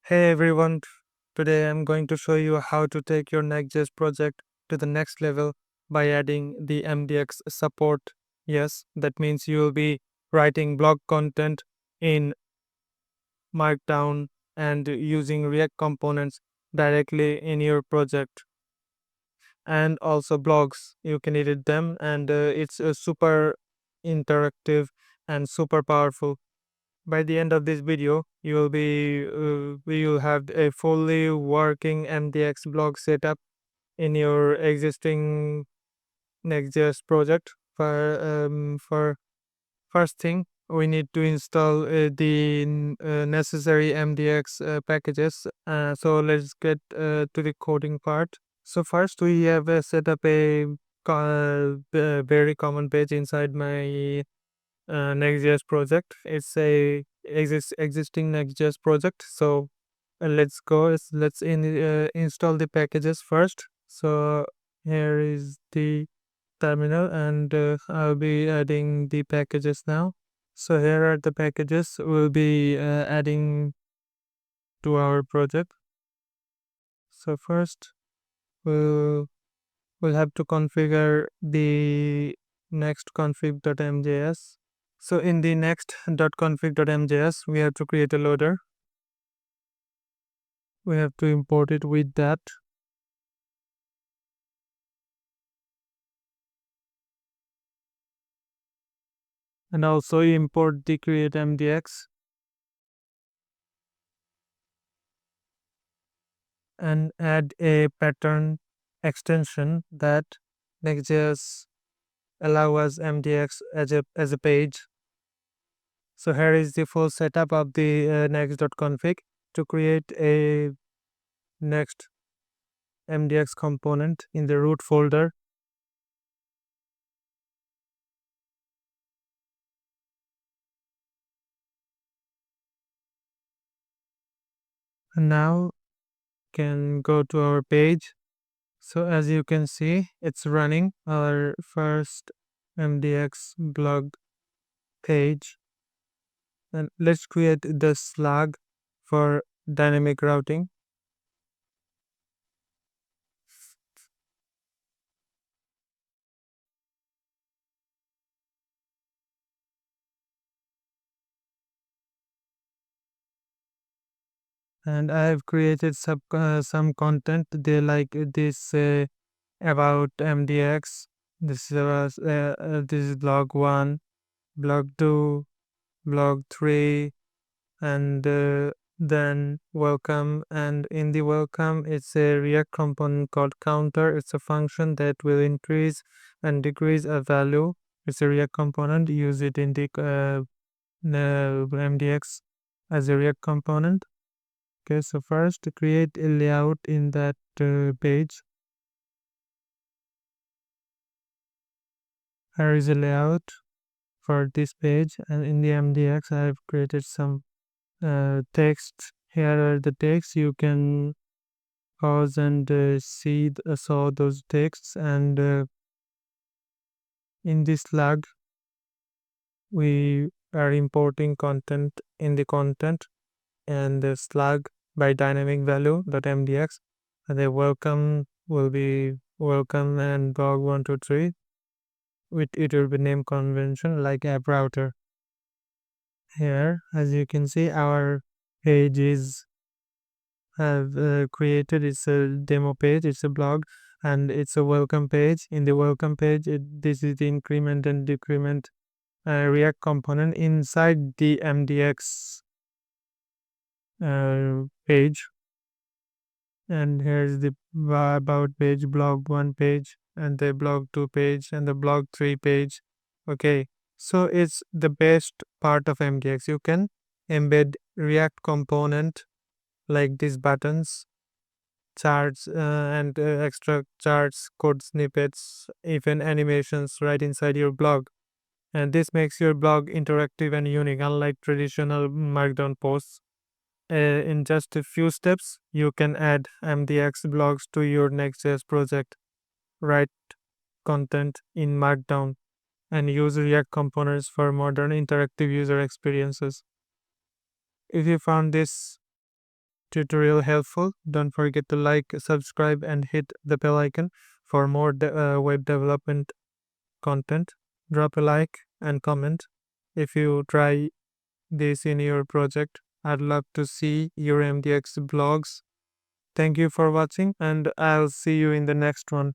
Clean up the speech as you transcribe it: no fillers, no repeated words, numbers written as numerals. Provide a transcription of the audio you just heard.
Hey everyone, today I'm going to show you how to take your Next.js project to the next level by adding the MDX support. Yes, that means you will be writing blog content in Markdown and using React components directly in your project, and also blogs. You can edit them, and it's super interactive and super powerful. By the end of this video, you will have a fully working MDX blog setup in your existing Next.js project. For first thing, we need to install the necessary MDX packages. So let's get to the coding part. So first, we have set up a very common page inside my Next.js project. It's a existing Next.js project. So let's go. Let's install the packages first. So here is the terminal, and I'll be adding the packages now. So here are the packages we'll be adding to our project. So first, we'll we'll have to configure the next.config.mjs. So in the next.config.mjs, we have to create a loader. We have to import it with that. And also import the create MDX and add a pattern extension that Next.js allow us MDX as a page. So here is the full setup of the next.config to create a next MDX component in the root folder. And now can go to our page. So as you can see, it's running our first MDX blog page. And let's create the slug for dynamic routing. And I have created some content. They like this about MDX. This is blog 1, blog 2, blog 3, and then welcome. And in the welcome, it's a React component called counter. It's a function that will increase and decrease a value. It's a React component. Use it in the MDX as a React component. Okay, so first create a layout in that page. Here is a layout for this page, and in the MDX I have created some text. Here are the texts. You can pause and saw those texts, and in this slug we are importing content in the content and the slug by dynamic value.mdx, and the welcome will be welcome and blog 123 with it will be name convention like app router. Here, as you can see, our page is have created. It's a demo page. It's a blog, and it's a welcome page. In the welcome page, this is the increment and decrement React component inside the MDX page. And here's the about page, blog 1 page, and the blog 2 page, and the blog 3 page. Okay, so it's the best part of MDX. You can embed React component like these buttons, charts, and extra charts, code snippets, even animations right inside your blog. And this makes your blog interactive and unique, unlike traditional Markdown posts. In just a few steps, you can add MDX blogs to your Next.js project, write content in Markdown, and use React components for modern interactive user experiences. If you found this tutorial helpful, don't forget to like, subscribe, and hit the bell icon for more web development content. Drop a like and comment if you try this in your project. I'd love to see your MDX blogs. Thank you for watching, and I'll see you in the next one.